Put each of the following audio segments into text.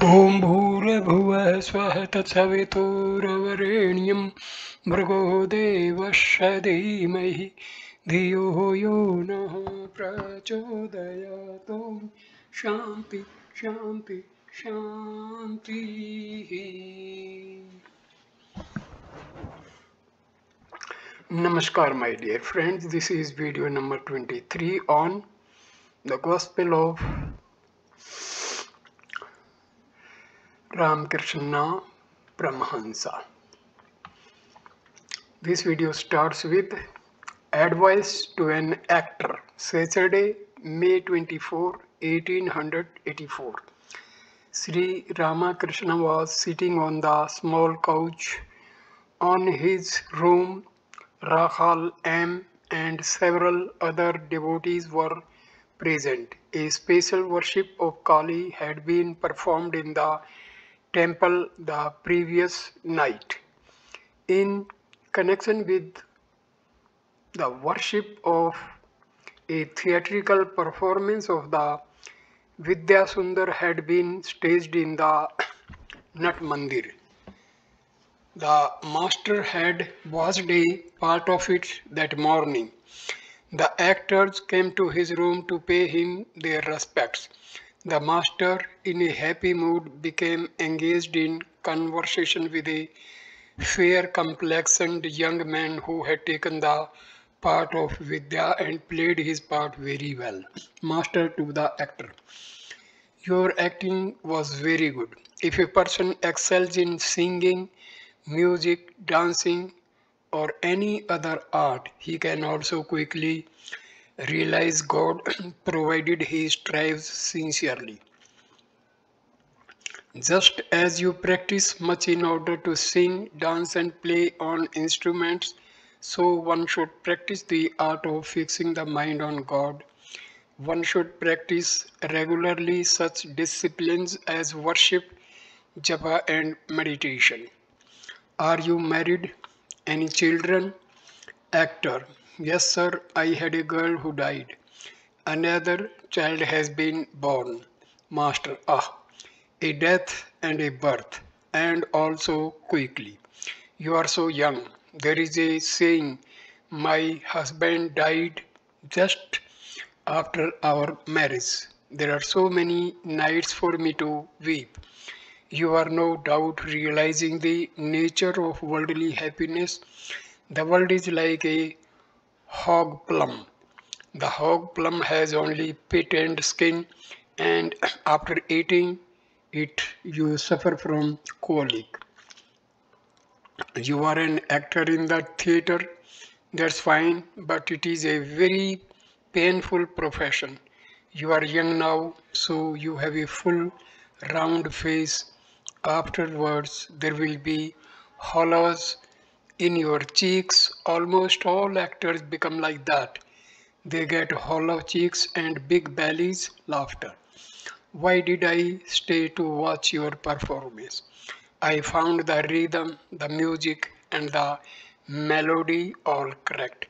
ॐ भूर्भुवः स्वः तत्सवितुर्वरेण्यं भर्गो देवस्य धीमहि धियो यो नः प्रचोदयात्। ॐ शान्ति शान्ति शान्तिः। Namaskar my dear friends, this is video number 23 on the Gospel of Ramakrishna Parmahamsa. This video starts with advice to an actor. Saturday, May 24, 1884. Sri Ramakrishna was sitting on the small couch on his room. Rahal M and several other devotees were present. A special worship of Kali had been performed in the temple the previous night. In connection with the worship of a theatrical performance of the Vidya Sundar had been staged in the Nat Mandir. The master had watched a part of it that morning. The actors came to his room to pay him their respects. The master, in a happy mood, became engaged in conversation with a fair-complexioned young man who had taken the part of Vidya and played his part very well. Master to the actor: your acting was very good. If a person excels in singing, music, dancing, or any other art, he can also quickly realize God provided he strives sincerely. Just as you practice much in order to sing, dance, and play on instruments, so one should practice the art of fixing the mind on God. One should practice regularly such disciplines as worship, japa, and meditation. Are you married? Any children? Actor: yes sir, I had a girl who died. Another child has been born. Master: ah, a death and a birth, and also quickly. You are so young. There is a saying, my husband died just after our marriage. There are so many nights for me to weep. You are no doubt realizing the nature of worldly happiness. The world is like a hog plum. The hog plum has only pit and skin, and after eating it, you suffer from colic. You are an actor in the theater, that's fine, but it is a very painful profession. You are young now, so you have a full round face. Afterwards, there will be hollows in your cheeks. Almost all actors become like that. They get hollow cheeks and big bellies. Laughter. Why did I stay to watch your performance? I found the rhythm, the music, and the melody all correct.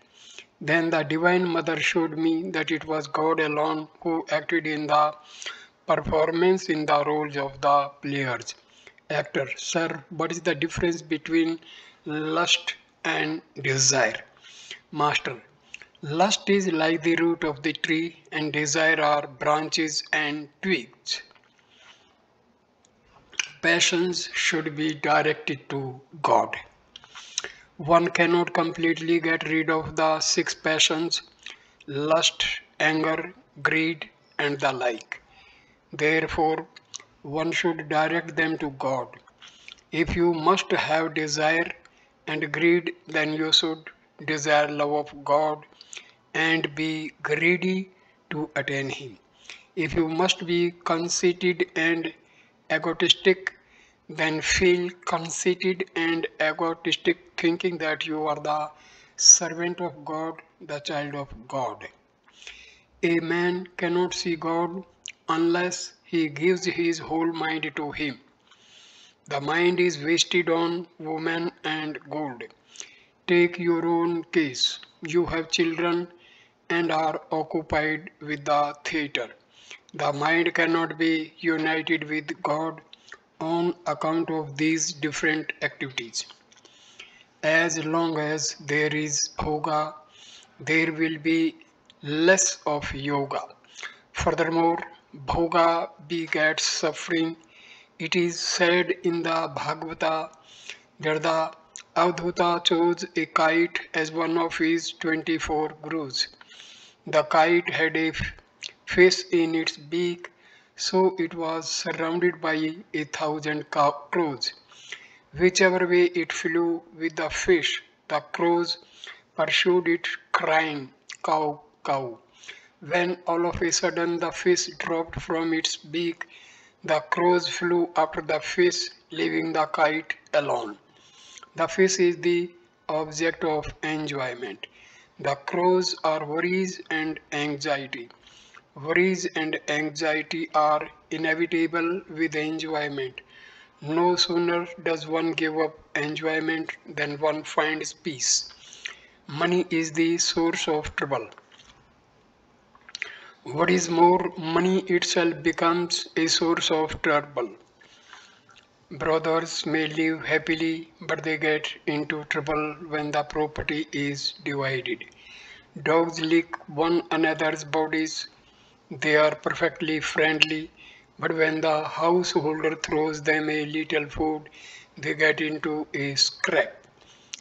Then the Divine Mother showed me that it was God alone who acted in the performance in the roles of the players. Actor: sir, what is the difference between lust and desire? Master: lust is like the root of the tree, and desire are branches and twigs. Passions should be directed to God. One cannot completely get rid of the six passions: lust, anger, greed, and the like. Therefore, one should direct them to God. If you must have desire and greed, then you should desire love of God and be greedy to attain Him. If you must be conceited and egotistic, then feel conceited and egotistic, thinking that you are the servant of God, the child of God. A man cannot see God unless he gives his whole mind to Him. The mind is wasted on woman and gold. Take your own case. You have children and are occupied with the theatre. The mind cannot be united with God. on account of these different activities. As long as there is bhoga, there will be less of yoga. Furthermore, bhoga begets suffering. It is said in the Bhagavata that the Avadhuta chose a kite as one of his 24 gurus. The kite had a fish in its beak, so it was surrounded by 1,000 crows. Whichever way it flew with the fish, the crows pursued it, crying, "Cow, cow." When all of a sudden the fish dropped from its beak, the crows flew after the fish, leaving the kite alone. The fish is the object of enjoyment. The crows are worries and anxiety. Worries and anxiety are inevitable with enjoyment. No sooner does one give up enjoyment than one finds peace. Money is the source of trouble. What is more, money itself becomes a source of trouble. Brothers may live happily, but they get into trouble when the property is divided. Dogs lick one another's bodies. They are perfectly friendly, but when the householder throws them a little food, they get into a scrap.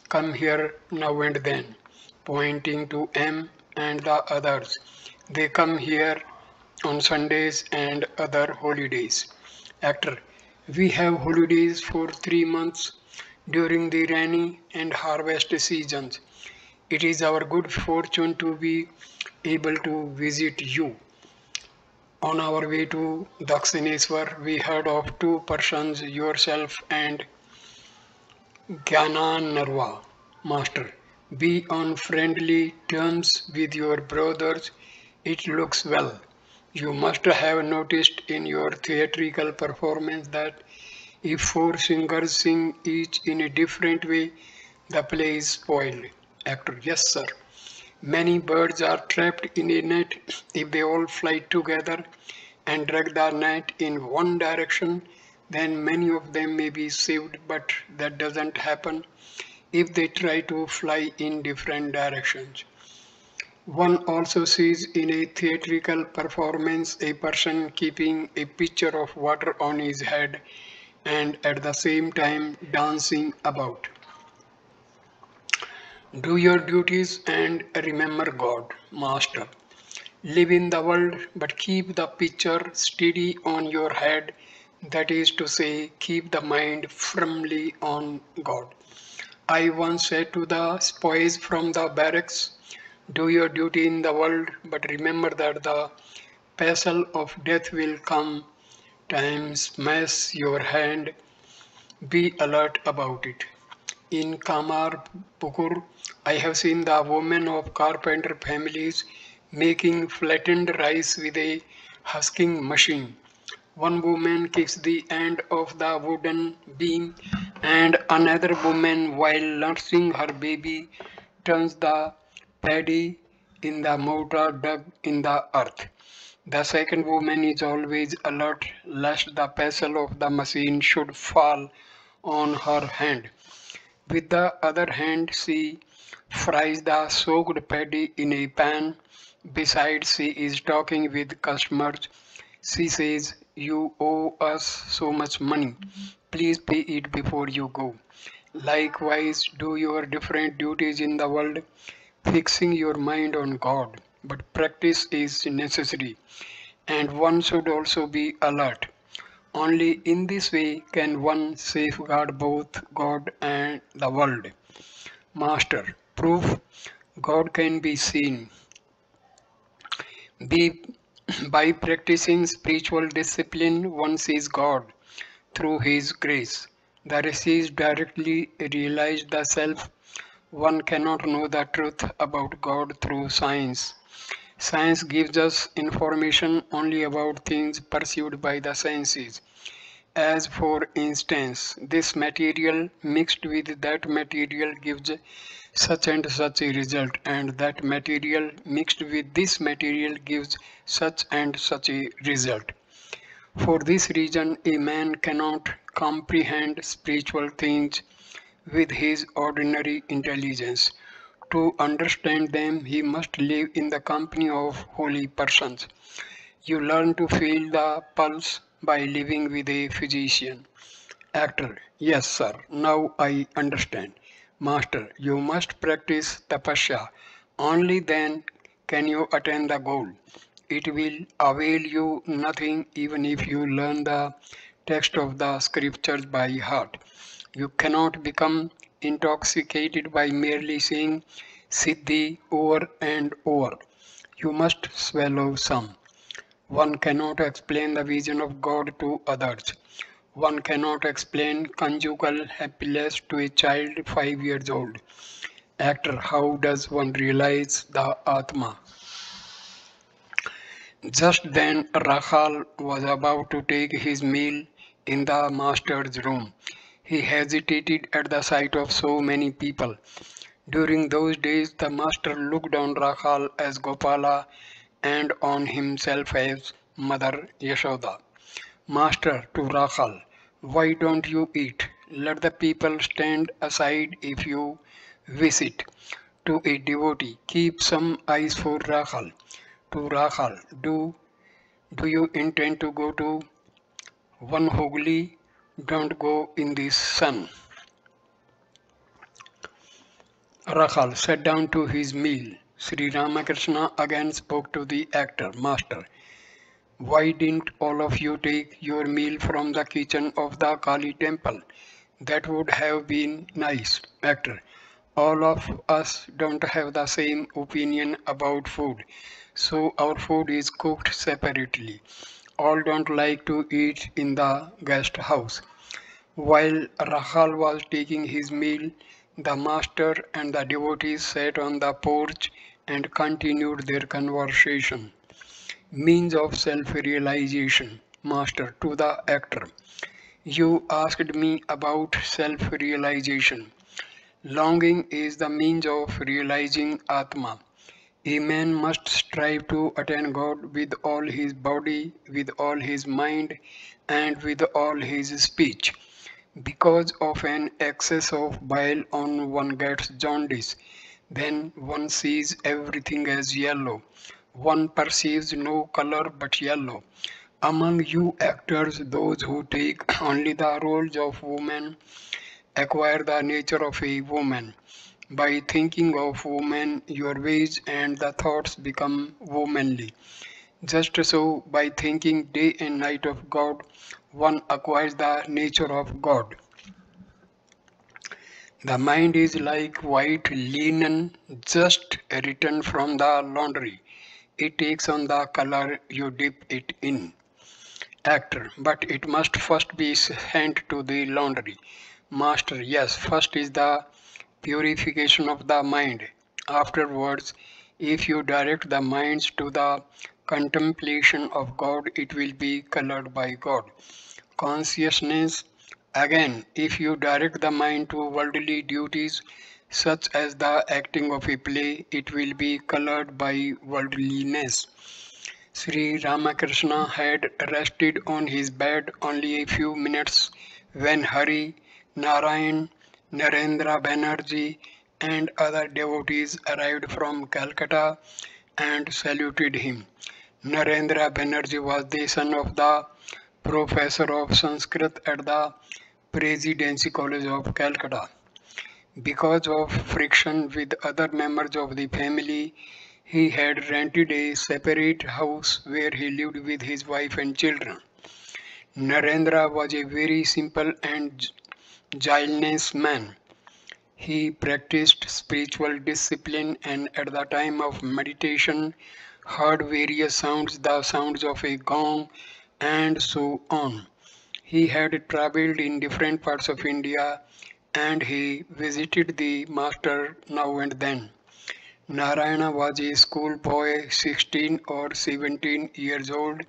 Come here now and then, pointing to M and the others. They come here on Sundays and other holidays. Actor, we have holidays for 3 months during the rainy and harvest seasons. It is our good fortune to be able to visit you. On our way to Dakshineswar, we heard of two persons, yourself and Gyananarva. Master, be on friendly terms with your brothers. It looks well. You must have noticed in your theatrical performance that if four singers sing each in a different way, the play is spoiled. Actor, yes sir. Many birds are trapped in a net. If they all fly together and drag the net in one direction, then many of them may be saved, but that doesn't happen if they try to fly in different directions. One also sees in a theatrical performance a person keeping a pitcher of water on his head and at the same time dancing about. Do your duties and remember God, Master. Live in the world, but keep the pitcher steady on your head. That is to say, keep the mind firmly on God. I once said to the spoys from the barracks, do your duty in the world, but remember that the pestle of death will come. Time smash your hand. Be alert about it. In Kamarpukur, I have seen the women of carpenter families making flattened rice with a husking machine. One woman kicks the end of the wooden beam, and another woman, while nursing her baby, turns the paddy in the mortar dug in the earth. The second woman is always alert lest the pestle of the machine should fall on her hand. With the other hand, she fries the soaked paddy in a pan. Besides, she is talking with customers. She says, "You owe us so much money. Please pay it before you go." Likewise, do your different duties in the world, fixing your mind on God. But practice is necessary, and one should also be alert. Only in this way can one safeguard both God and the world. Master, proof God can be seen. Be, by practicing spiritual discipline, one sees God through His grace. The rishis directly realize the self. One cannot know the truth about God through science. Science gives us information only about things perceived by the senses. As for instance, this material mixed with that material gives such and such a result, and that material mixed with this material gives such and such a result. For this reason, a man cannot comprehend spiritual things with his ordinary intelligence. To understand them, he must live in the company of holy persons. You learn to feel the pulse by living with a physician. Actor: Yes, sir, now I understand. Master: You must practice tapasya. Only then can you attain the goal. It will avail you nothing even if you learn the text of the scriptures by heart. You cannot become intoxicated by merely saying Siddhi over and over. You must swallow some. One cannot explain the vision of God to others. One cannot explain conjugal happiness to a child 5 years old. Actor: How does one realize the Atma? Just then Rakhal was about to take his meal in the master's room. He hesitated at the sight of so many people. During those days the master looked on Rakhal as Gopala and on himself as Mother Yashoda. Master to Rakhal: Why don't you eat? Let the people stand aside if you visit. To a devotee: Keep some ice for Rakhal. To Rakhal: Do you intend to go to one Hogli? Don't go in the sun. Rakhal sat down to his meal. Sri Ramakrishna again spoke to the actor. Master: Why didn't all of you take your meal from the kitchen of the Kali temple? That would have been nice. Actor: All of us don't have the same opinion about food, so our food is cooked separately. All don't like to eat in the guest house. While Rahal was taking his meal, the master and the devotees sat on the porch and continued their conversation. Means of self-realization. Master to the actor: You asked me about self-realization. Longing is the means of realizing Atma. A man must strive to attain God with all his body, with all his mind, and with all his speech. Because of an excess of bile on one gets jaundice. Then one sees everything as yellow. One perceives no color but yellow. Among you actors, those who take only the roles of women acquire the nature of a woman. By thinking of woman, your ways and the thoughts become womanly. Just so, by thinking day and night of God, one acquires the nature of God. The mind is like white linen just returned from the laundry. It takes on the color you dip it in. Actor: But it must first be sent to the laundry. Master: Yes, first is the purification of the mind. Afterwards, if you direct the minds to the contemplation of God, it will be colored by God. Consciousness: Again, if you direct the mind to worldly duties, such as the acting of a play, it will be colored by worldliness. Sri Ramakrishna had rested on his bed only a few minutes when Hari, Narayan, Narendra Banerjee, and other devotees arrived from Calcutta and saluted him. Narendra Banerjee was the son of the professor of Sanskrit at the Presidency College of Calcutta. Because of friction with other members of the family, he had rented a separate house where he lived with his wife and children. Narendra was a very simple and guileless man. He practiced spiritual discipline and at the time of meditation heard various sounds, the sounds of a gong and so on. He had traveled in different parts of India and he visited the master now and then. Narayana was a schoolboy, 16 or 17 years old.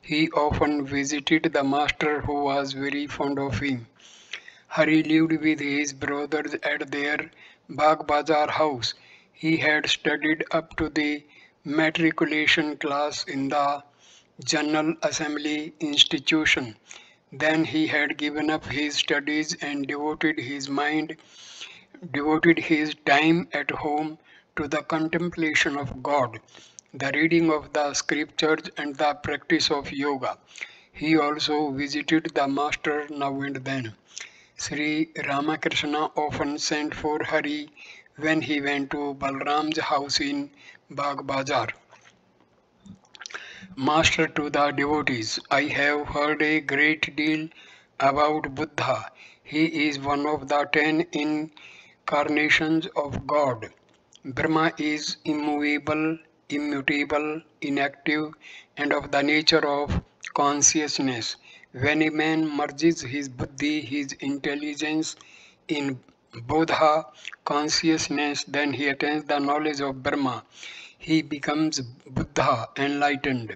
He often visited the master who was very fond of him. Hari lived with his brothers at their Bagh Bazar house. He had studied up to the matriculation class in the General Assembly institution. Then he had given up his studies and devoted his time at home to the contemplation of God, the reading of the scriptures and the practice of yoga. He also visited the master now and then. Sri Ramakrishna often sent for Hari when he went to Balram's house in Bagh Bazar. Master to the devotees, I have heard a great deal about Buddha. He is one of the 10 incarnations of God. Brahma is immovable, immutable, inactive, and of the nature of consciousness. When a man merges his buddhi, his intelligence, in Bodha consciousness, then he attains the knowledge of Brahma. He becomes Buddha, enlightened.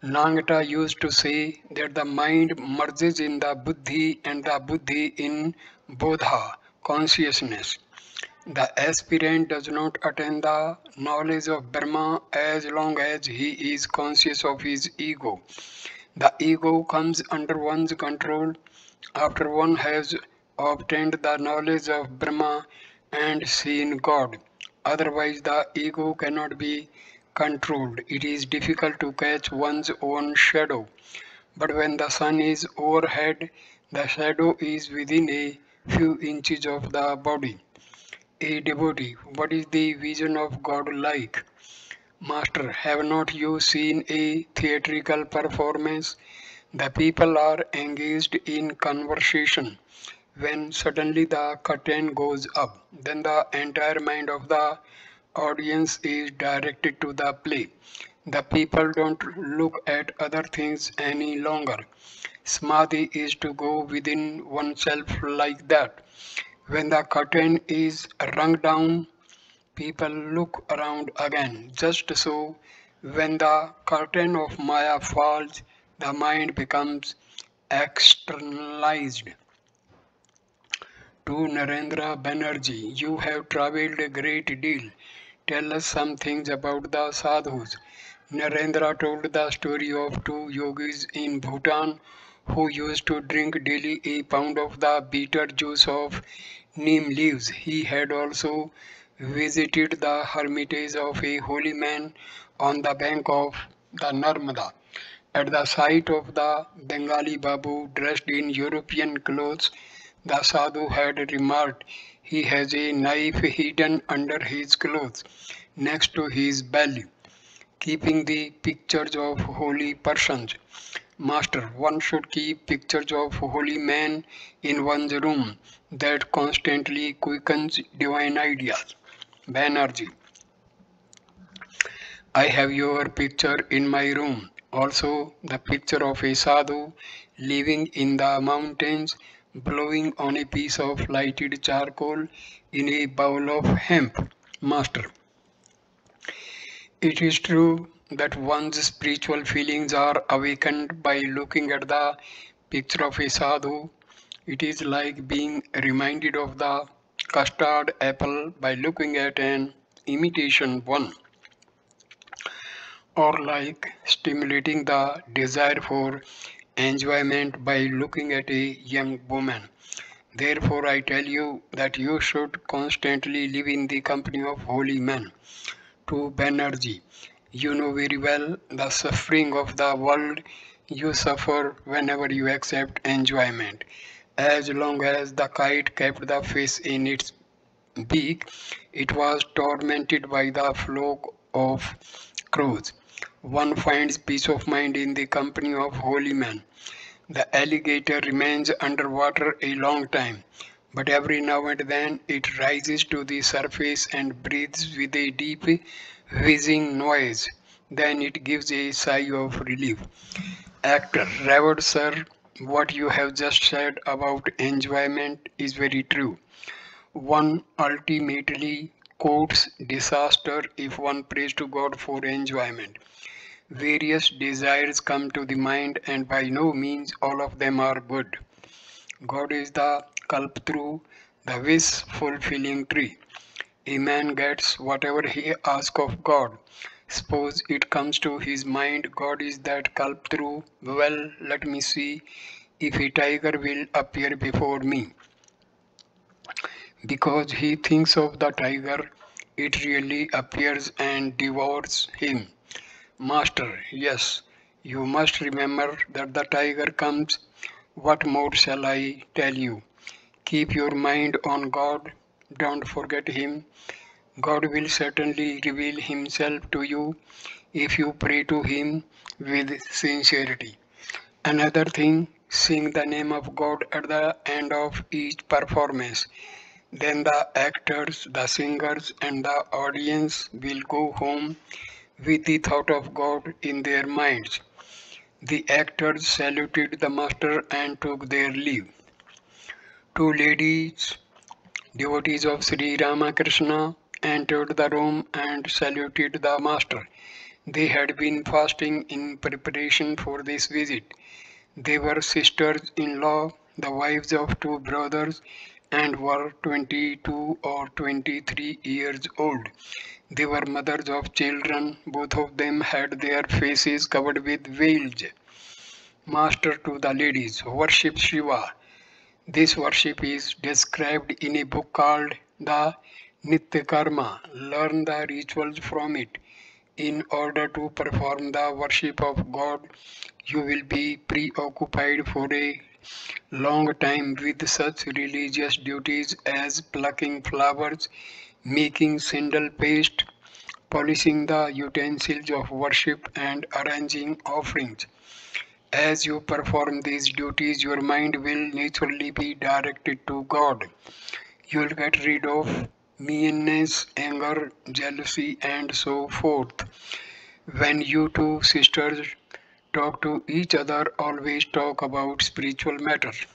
Nangata used to say that the mind merges in the buddhi and the buddhi in bodha, consciousness. The aspirant does not attain the knowledge of Brahma as long as he is conscious of his ego. The ego comes under one's control after one has obtained the knowledge of Brahma and seen God. Otherwise, the ego cannot be controlled. It is difficult to catch one's own shadow. But when the sun is overhead, the shadow is within a few inches of the body. A devotee, what is the vision of God like? Master, have not you seen a theatrical performance? The people are engaged in conversation. When suddenly the curtain goes up, then the entire mind of the audience is directed to the play. The people don't look at other things any longer. Samadhi is to go within oneself like that. When the curtain is rung down, people look around again. Just so, when the curtain of Maya falls, the mind becomes externalized. To Narendra Banerjee, you have travelled a great deal. Tell us some things about the sadhus. Narendra told the story of two yogis in Bhutan who used to drink daily a pound of the bitter juice of neem leaves. He had also visited the hermitage of a holy man on the bank of the Narmada. At the sight of the Bengali Babu dressed in European clothes, the sadhu had remarked, he has a knife hidden under his clothes, next to his belly, keeping the pictures of holy persons. Master, one should keep pictures of holy men in one's room. That constantly quickens divine ideas. Banerjee, I have your picture in my room. Also, the picture of a sadhu living in the mountains, blowing on a piece of lighted charcoal in a bowl of hemp. Master, it is true that one's spiritual feelings are awakened by looking at the picture of a sadhu. It is like being reminded of the custard apple by looking at an imitation one, or like stimulating the desire for enjoyment by looking at a young woman. Therefore, I tell you that you should constantly live in the company of holy men. To Banerjee, you know very well the suffering of the world. You suffer whenever you accept enjoyment. As long as the kite kept the fish in its beak, it was tormented by the flock of crows. One finds peace of mind in the company of holy men. The alligator remains underwater a long time, but every now and then it rises to the surface and breathes with a deep whizzing noise. Then it gives a sigh of relief. Actor, Revered sir, what you have just said about enjoyment is very true. One ultimately quotes disaster if one prays to God for enjoyment. Various desires come to the mind, and by no means all of them are good. God is the kalpatru, the wish fulfilling tree. A man gets whatever he asks of God. Suppose it comes to his mind, God is that culp through. Well, let me see if a tiger will appear before me. Because he thinks of the tiger, it really appears and devours him. Master, yes, you must remember that the tiger comes. What more shall I tell you? Keep your mind on God. Don't forget Him. God will certainly reveal Himself to you if you pray to Him with sincerity. Another thing, sing the name of God at the end of each performance. Then the actors, the singers, and the audience will go home with the thought of God in their minds. The actors saluted the master and took their leave. Two ladies, devotees of Sri Ramakrishna, entered the room and saluted the master. They had been fasting in preparation for this visit. They were sisters in law, the wives of two brothers, and were 22 or 23 years old. They were mothers of children. Both of them had their faces covered with veils. Master to the ladies, worship Shiva. This worship is described in a book called the Nitya Karma. Learn the rituals from it. In order to perform the worship of God, you will be preoccupied for a long time with such religious duties as plucking flowers, making sandal paste, polishing the utensils of worship, and arranging offerings. As you perform these duties, your mind will naturally be directed to God. You will get rid of meanness, anger, jealousy, and so forth. When you two sisters talk to each other, always talk about spiritual matters.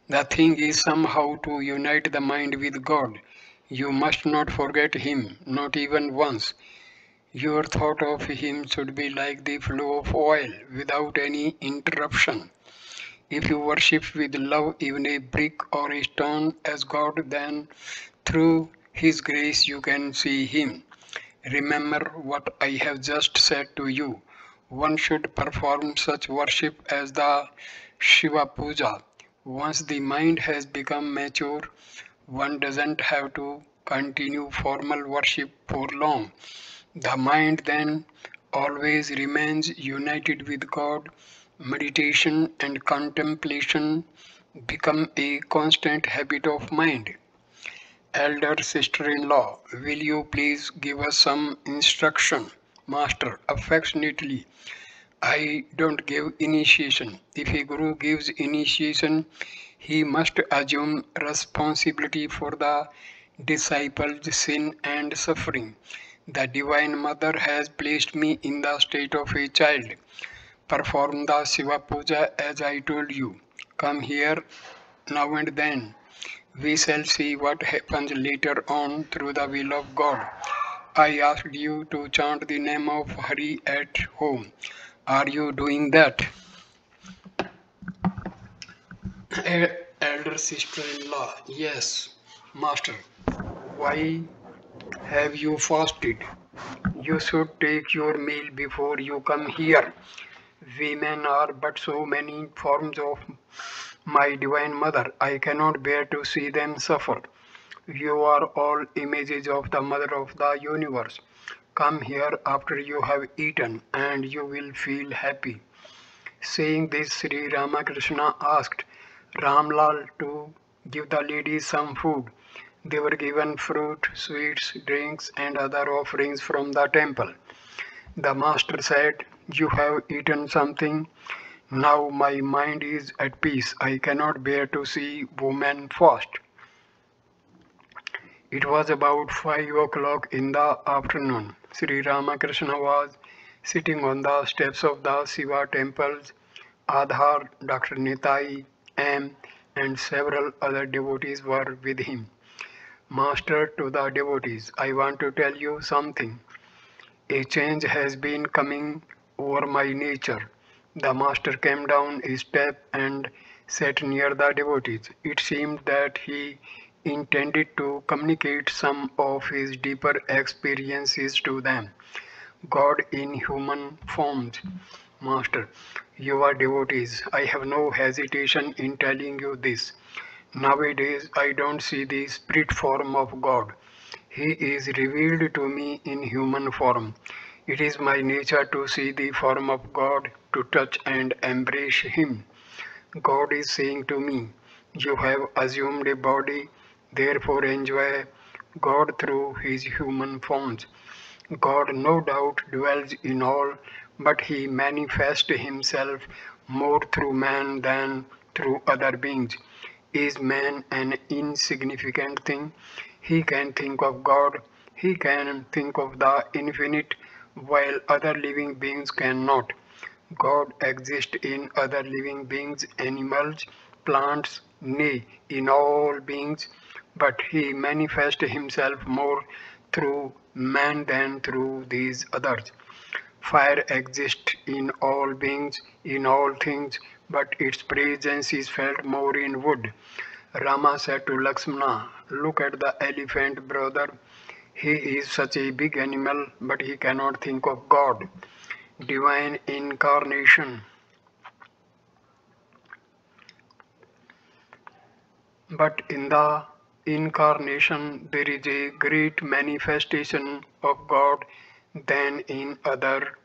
The thing is somehow to unite the mind with God. You must not forget Him, not even once. Your thought of Him should be like the flow of oil, without any interruption. If you worship with love even a brick or a stone as God, then through His grace you can see Him. Remember what I have just said to you. One should perform such worship as the Shiva Puja. Once the mind has become mature, one doesn't have to continue formal worship for long. The mind then always remains united with God. Meditation and contemplation become a constant habit of mind. Elder sister-in-law, will you please give us some instruction? Master, affectionately, I don't give initiation. If a guru gives initiation, he must assume responsibility for the disciples' sin and suffering. The Divine Mother has placed me in the state of a child. Perform the Shiva Puja as I told you. Come here now and then. We shall see what happens later on through the will of God. I asked you to chant the name of Hari at home. Are you doing that? Elder sister-in-law, yes, master. Why have you fasted? You should take your meal before you come here. Women are but so many forms of my divine mother. I cannot bear to see them suffer. You are all images of the mother of the universe. Come here after you have eaten and you will feel happy. Saying this, Sri Ramakrishna asked Ramlal to give the ladies some food. They were given fruit, sweets, drinks, and other offerings from the temple. The master said, "You have eaten something. Now my mind is at peace. I cannot bear to see women fast." It was about 5 o'clock in the afternoon. Sri Ramakrishna was sitting on the steps of the Shiva temples. Adhar, Dr. Nitai, M, and several other devotees were with him. Master to the devotees, I want to tell you something. A change has been coming over my nature. The master came down a step and sat near the devotees. It seemed that he intended to communicate some of his deeper experiences to them. God in human forms. Master, you are devotees. I have no hesitation in telling you this. Nowadays, I don't see the spirit form of God. He is revealed to me in human form. It is my nature to see the form of God, to touch and embrace Him. God is saying to me, you have assumed a body, therefore enjoy God through His human forms. God no doubt dwells in all, but He manifests Himself more through man than through other beings. Is man an insignificant thing? He can think of God, he can think of the infinite, while other living beings cannot. God exists in other living beings, animals, plants, nay, in all beings, but He manifests Himself more through man than through these others. Fire exists in all beings, in all things, but its presence is felt more in wood. Rama said to Lakshmana, look at the elephant, brother. He is such a big animal, but he cannot think of God. Divine incarnation. But in the incarnation, there is a great manifestation of God than in other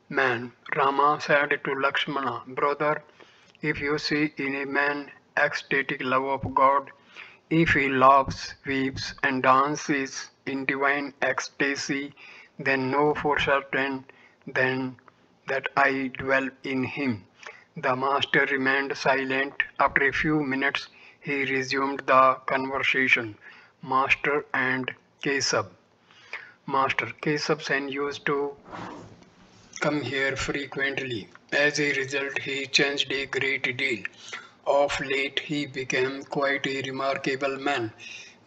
man. Rama said to Lakshmana, brother, if you see in a man ecstatic love of God, if he laughs, weeps, and dances in divine ecstasy, then know for certain then that I dwell in him. The master remained silent. After a few minutes, he resumed the conversation. Master and Kesab. Master Kesab Sen used to come here frequently. As a result, he changed a great deal. Of late, he became quite a remarkable man.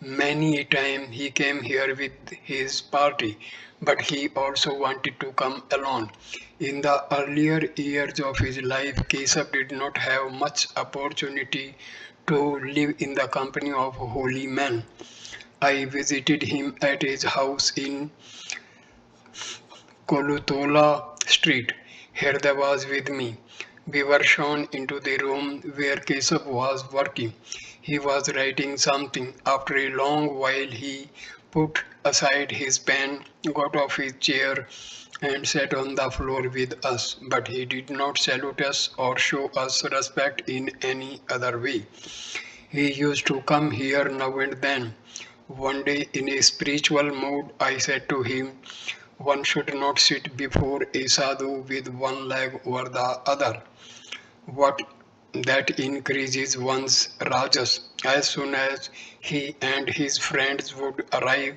Many a time he came here with his party, but he also wanted to come alone. In the earlier years of his life, Kesab did not have much opportunity to live in the company of holy men. I visited him at his house in Kolutola Street. Herda was with me. We were shown into the room where Kesab was working. He was writing something. After a long while, he put aside his pen, got off his chair, and sat on the floor with us. But he did not salute us or show us respect in any other way. He used to come here now and then. One day, in a spiritual mood, I said to him, one should not sit before a sadhu with one leg over the other. What that increases one's rajas. As soon as he and his friends would arrive,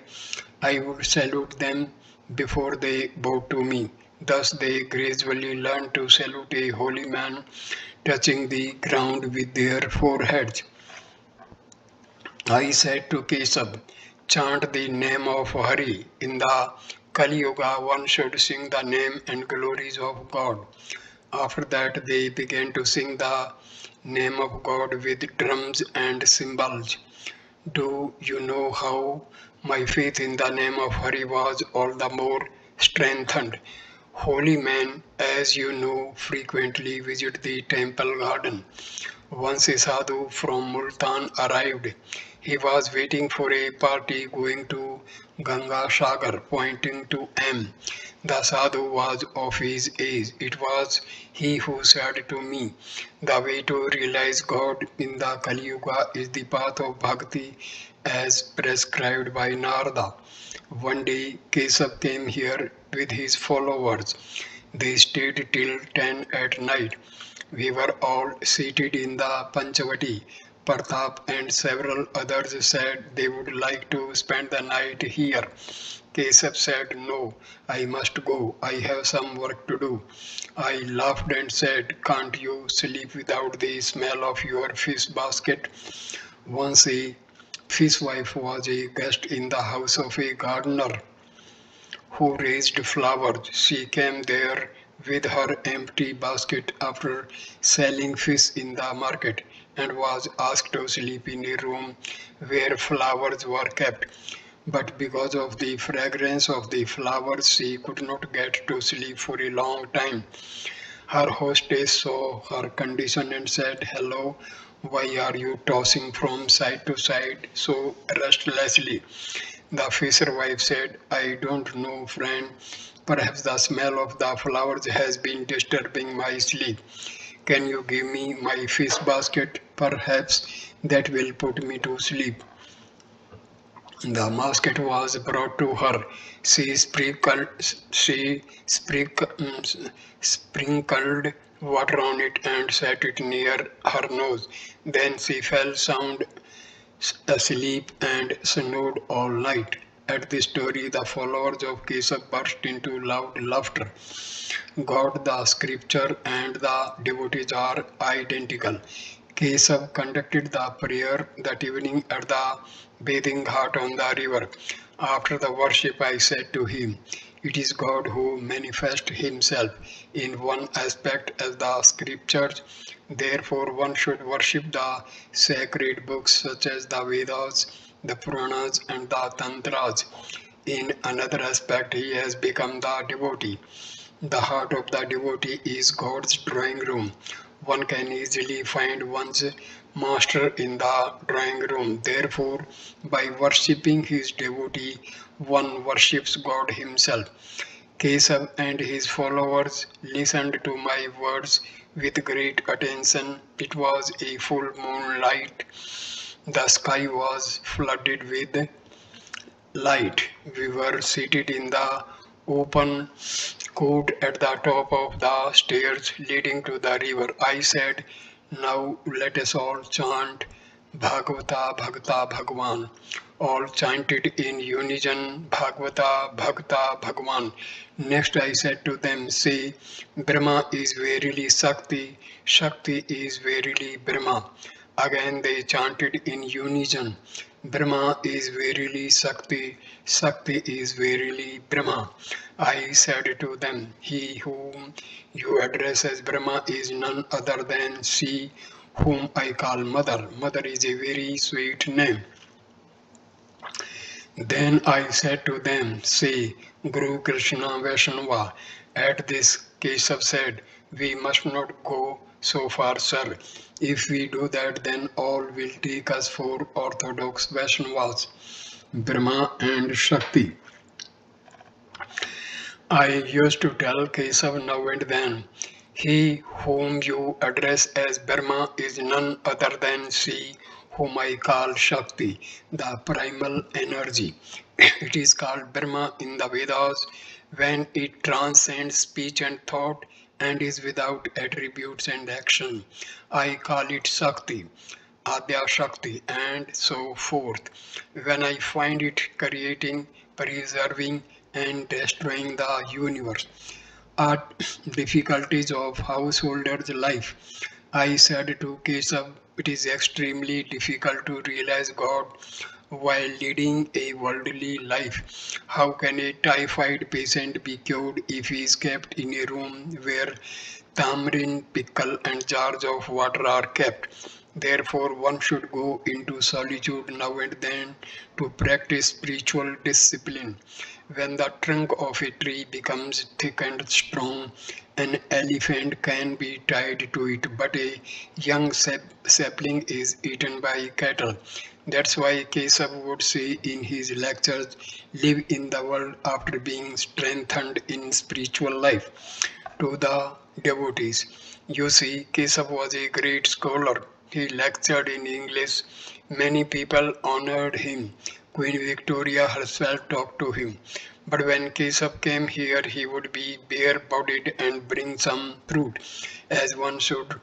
I would salute them before they bowed to me. Thus they gradually learned to salute a holy man, touching the ground with their foreheads. I said to Kesab, chant the name of Hari. In the Kali Yuga, one should sing the name and glories of God. After that, they began to sing the name of God with drums and cymbals. Do you know how my faith in the name of Hari was all the more strengthened? Holy men, as you know, frequently visit the temple garden. Once a sadhu from Multan arrived. He was waiting for a party going to Ganga Sagar, pointing to M. The sadhu was of his age. It was he who said to me, the way to realize God in the Kali Yuga is the path of bhakti as prescribed by Narada. One day, Kesab came here with his followers. They stayed till 10 at night. We were all seated in the Panchavati. Pratap and several others said they would like to spend the night here. Kesab said, no, I must go. I have some work to do. I laughed and said, can't you sleep without the smell of your fish basket? Once a fishwife was a guest in the house of a gardener who raised flowers. She came there with her empty basket after selling fish in the market. and was asked to sleep in a room where flowers were kept. But because of the fragrance of the flowers, she could not get to sleep for a long time. Her hostess saw her condition and said, "Hello, why are you tossing from side to side so restlessly?" The fisherwife said, "I don't know, friend. Perhaps the smell of the flowers has been disturbing my sleep. Can you give me my fish basket? Perhaps that will put me to sleep." The basket was brought to her. She sprinkled water on it and set it near her nose. Then she fell sound asleep and snored all night. At this story, the followers of Keshav burst into loud laughter. God, the scripture, and the devotees are identical. Keshav conducted the prayer that evening at the bathing ghat on the river. After the worship, I said to him, "It is God who manifests himself in one aspect as the scriptures. Therefore, one should worship the sacred books such as the Vedas, the Puranas, and the Tantras. In another aspect, he has become the devotee. The heart of the devotee is God's drawing room. One can easily find one's master in the drawing room. Therefore, by worshipping his devotee, one worships God himself." Keshav and his followers listened to my words with great attention. It was a full moonlight. The sky was flooded with light. We were seated in the open court at the top of the stairs leading to the river. I said, "Now let us all chant Bhagavata Bhagata Bhagwan." All chanted in unison, Bhagavata Bhagata Bhagwan. Next I said to them, "Say, Brahma is verily Shakti, Shakti is verily Brahma." Again they chanted in unison, "Brahma is verily Shakti, Shakti is verily Brahma." I said to them, "He whom you address as Brahma is none other than she whom I call Mother. Mother is a very sweet name." Then I said to them, "Say, Guru Krishna Vaishnava." At this, Keshav said, "We must not go so far, sir. If we do that, then all will take us for orthodox Vaishnavas, Brahma and Shakti." I used to tell Keshav now and then, "He whom you address as Brahma is none other than she whom I call Shakti, the primal energy. It is called Brahma in the Vedas when it transcends speech and thought and is without attributes and action. I call it Shakti, Adya Shakti, and so forth. When I find it creating, preserving, and destroying the universe. Are difficulties of householder's life. I said to Keshav, it is extremely difficult to realize God while leading a worldly life. How can a typhoid patient be cured if he is kept in a room where tamarind, pickle, and jars of water are kept? Therefore, one should go into solitude now and then to practice spiritual discipline. When the trunk of a tree becomes thick and strong, an elephant can be tied to it, but a young sapling is eaten by cattle. That's why Keshav would say in his lectures, "Live in the world after being strengthened in spiritual life." To the devotees, you see, Keshav was a great scholar. He lectured in English. Many people honored him. Queen Victoria herself talked to him. But when Keshav came here, he would be bare-bodied and bring some fruit, as one should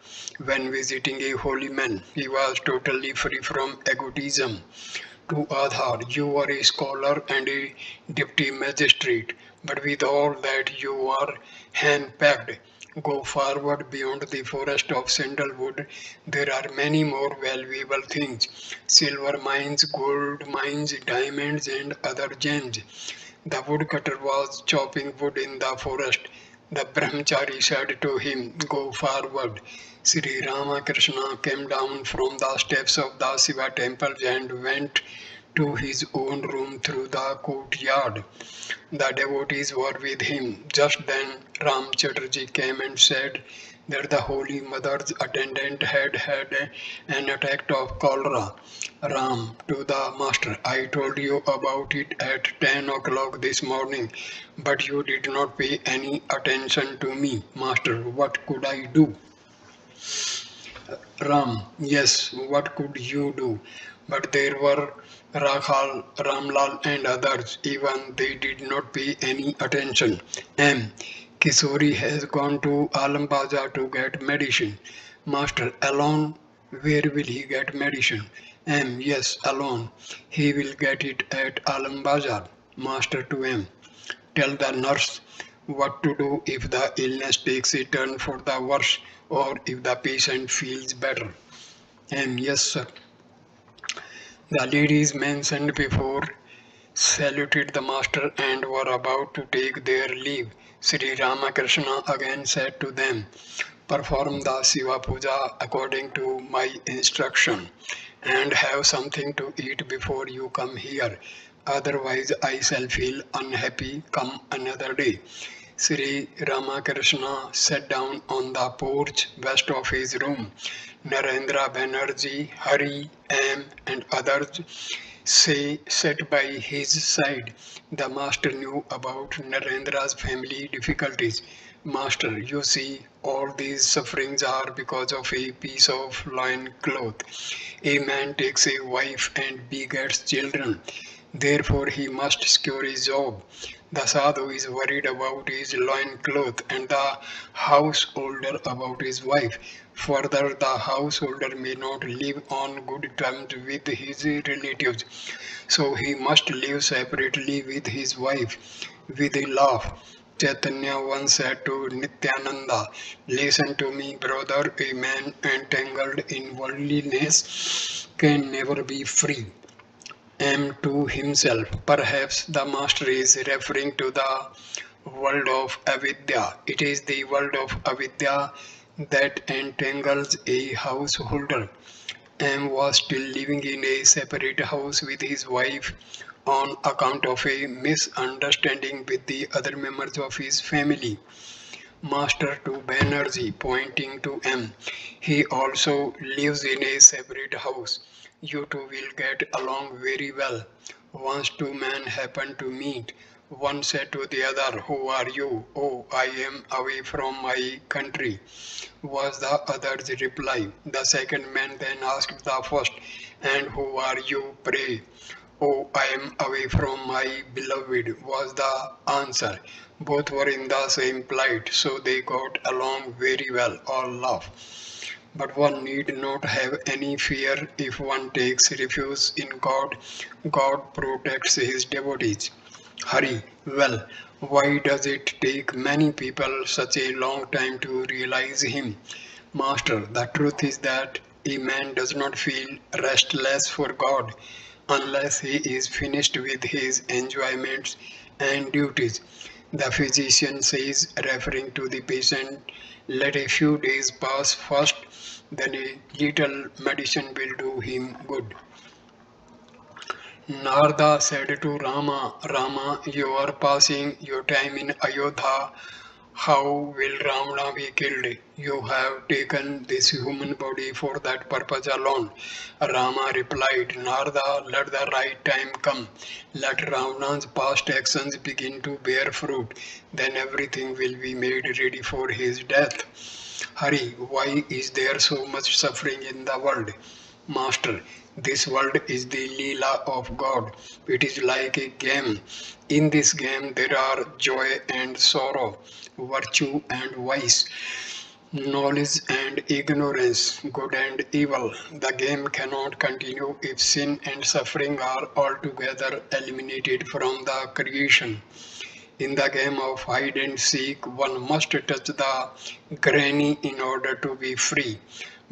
when visiting a holy man. He was totally free from egotism. To Adhar, you are a scholar and a deputy magistrate, but with all that you are hand-packed. Go forward beyond the forest of sandalwood. There are many more valuable things: silver mines, gold mines, diamonds, and other gems. The woodcutter was chopping wood in the forest. The brahmachari said to him, "Go forward." Sri Ramakrishna came down from the steps of the Shiva temple and went to his own room through the courtyard. The devotees were with him. Just then Ram Chatterjee came and said that the Holy Mother's attendant had had an attack of cholera. Ram to the master, "I told you about it at 10 o'clock this morning, but you did not pay any attention to me. Master, what could I do?" Ram, yes, what could you do? But there were Rakhal, Ramlal and others, even they did not pay any attention. M. Kisori has gone to Alambaza to get medicine. Master, alone? Where will he get medicine? M. Yes, alone. He will get it at Alambazar. Master to M. Tell the nurse what to do if the illness takes a turn for the worse or if the patient feels better. And yes, sir. The ladies mentioned before saluted the master and were about to take their leave. Sri Ramakrishna again said to them, "Perform the Shiva Puja according to my instruction and have something to eat before you come here. Otherwise, I shall feel unhappy come another day." Sri Ramakrishna sat down on the porch west of his room. Narendra Banerjee, Hari, M, and others sat by his side. The master knew about Narendra's family difficulties. "Master, you see, all these sufferings are because of a piece of loin cloth. A man takes a wife and begets children. Therefore, he must secure his job. The sadhu is worried about his loin cloth and the householder about his wife. Further, the householder may not live on good terms with his relatives, so he must live separately with his wife." With a laugh, Chaitanya once said to Nityananda, "Listen to me, brother, a man entangled in worldliness can never be free." M to himself, perhaps the master is referring to the world of avidya. It is the world of avidya that entangles a householder. M was still living in a separate house with his wife on account of a misunderstanding with the other members of his family. Master to Banerjee, pointing to M. He also lives in a separate house. You two will get along very well. Once two men happened to meet. One said to the other, "Who are you?" "Oh, I am away from my country," was the other's reply. The second man then asked the first, "And who are you, pray?" "Oh, I am away from my beloved," was the answer. Both were in the same plight, so they got along very well. All laughed. But one need not have any fear if one takes refuge in God. God protects his devotees. Hari, well, why does it take many people such a long time to realize him? Master, the truth is that a man does not feel restless for God unless he is finished with his enjoyments and duties. The physician says, referring to the patient, "Let a few days pass first, then a little medicine will do him good." Narada said to Rama, "Rama, you are passing your time in Ayodhya. How will Ramana be killed? You have taken this human body for that purpose alone." Rama replied, "Narada, let the right time come. Let Ravana's past actions begin to bear fruit. Then everything will be made ready for his death." Hari, why is there so much suffering in the world? Master, this world is the Leela of God. It is like a game. In this game there are joy and sorrow, virtue and vice, knowledge and ignorance, good and evil. The game cannot continue if sin and suffering are altogether eliminated from the creation. In the game of hide and seek, one must touch the granny in order to be free.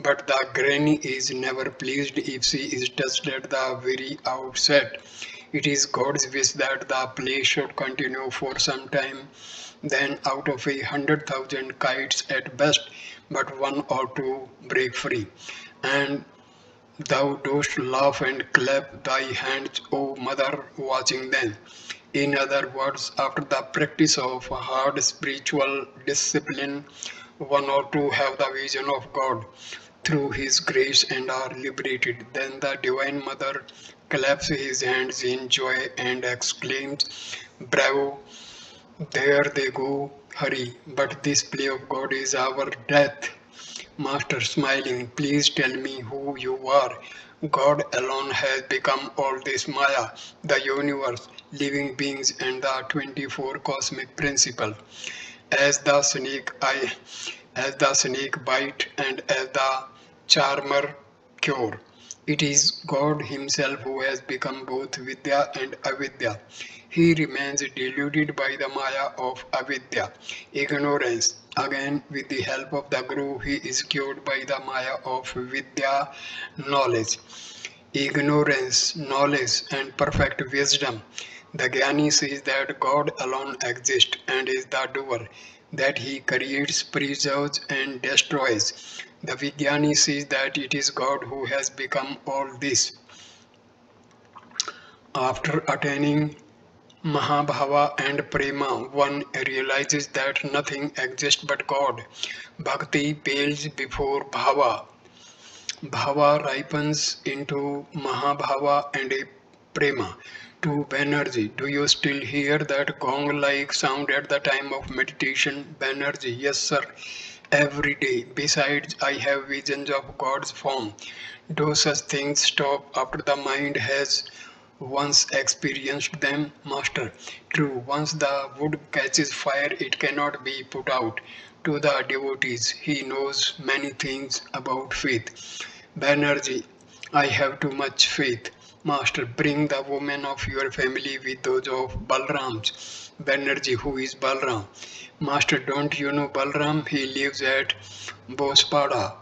But the granny is never pleased if she is touched at the very outset. It is God's wish that the play should continue for some time. Then out of 100,000 kites at best, but one or two break free. And thou dost laugh and clap thy hands, O mother, watching them. In other words, after the practice of hard spiritual discipline, one or two have the vision of God through His grace and are liberated. Then the Divine Mother claps his hands in joy and exclaims, Bravo, there they go, hurry. But this play of God is our death. Master smiling, please tell me who you are. God alone has become all this Maya, the universe, living beings and the 24 cosmic principle. As the snake I as the snake bite and as the charmer cure. It is God Himself who has become both Vidya and Avidya. He remains deluded by the Maya of Avidya, ignorance. Again, with the help of the Guru, he is cured by the Maya of Vidya, knowledge. Ignorance, knowledge, and perfect wisdom. The Jnani says that God alone exists and is the doer, that He creates, preserves, and destroys. The Vijnani says that it is God who has become all this. After attaining Mahabhava and Prema, one realizes that nothing exists but God. Bhakti pales before Bhava. Bhava ripens into Mahabhava and a Prema. To Banerjee, do you still hear that gong-like sound at the time of meditation? Banerjee, yes sir, every day. Besides, I have visions of God's form. Do such things stop after the mind has once experienced them? Master, true, once the wood catches fire, it cannot be put out. To the devotees, he knows many things about faith. Banerjee, I have too much faith. Master, bring the women of your family with those of Balram's. Banerjee, who is Balram? Master, don't you know Balram? He lives at Bospada.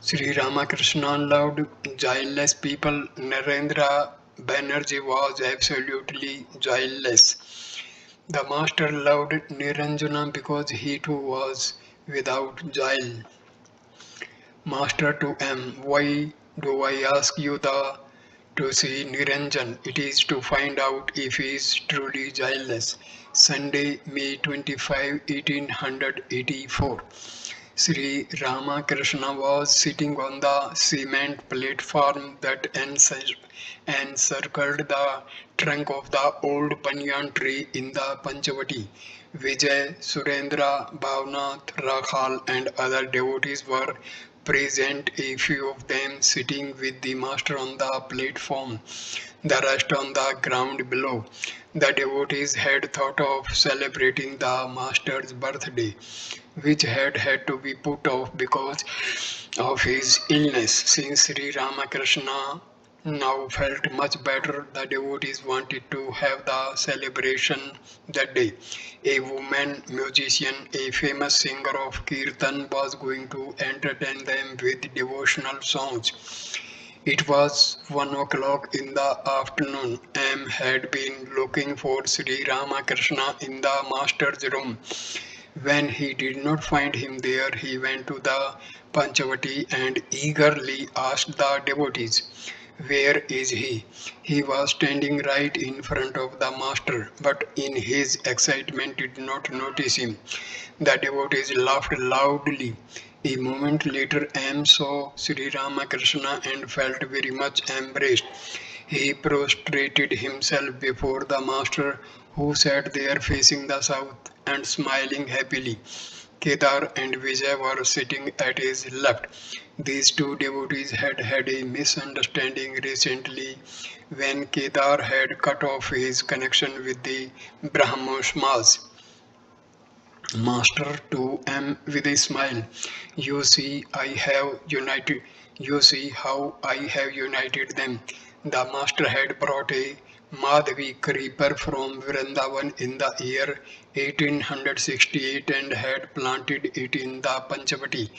Sri Ramakrishna loved guileless people. Narendra Banerjee was absolutely guileless. The master loved Niranjana because he too was without guile. Master to M, why do I ask you to see Niranjan? It is to find out if he is truly guileless. Sunday, May 25, 1884. Sri Ramakrishna was sitting on the cement platform that encircled the trunk of the old banyan tree in the Panchavati. Vijay, Surendra, Bhavnath, Rakhal and other devotees were present, a few of them sitting with the master on the platform, the rest on the ground below. The devotees had thought of celebrating the master's birthday, which had to be put off because of his illness. Since Sri Ramakrishna now felt much better, the devotees wanted to have the celebration that day. A woman musician, a famous singer of Kirtan, was going to entertain them with devotional songs. It was 1 o'clock in the afternoon. M had been looking for Sri Ramakrishna in the master's room. When he did not find him there, he went to the Panchavati and eagerly asked the devotees, where is he? He was standing right in front of the master, but in his excitement did not notice him. The devotees laughed loudly. A moment later, M saw Sri Ramakrishna and felt very much embarrassed. He prostrated himself before the master, who sat there facing the south and smiling happily. Kedar and Vijay were sitting at his left. These two devotees had had a misunderstanding recently when Kedar had cut off his connection with the Brahmosmas. Master to M with a smile. You see, I have united. You see how I have united them. The master had brought a Madhavi creeper from Vrindavan in the year 1868 and had planted it in the Panchavati.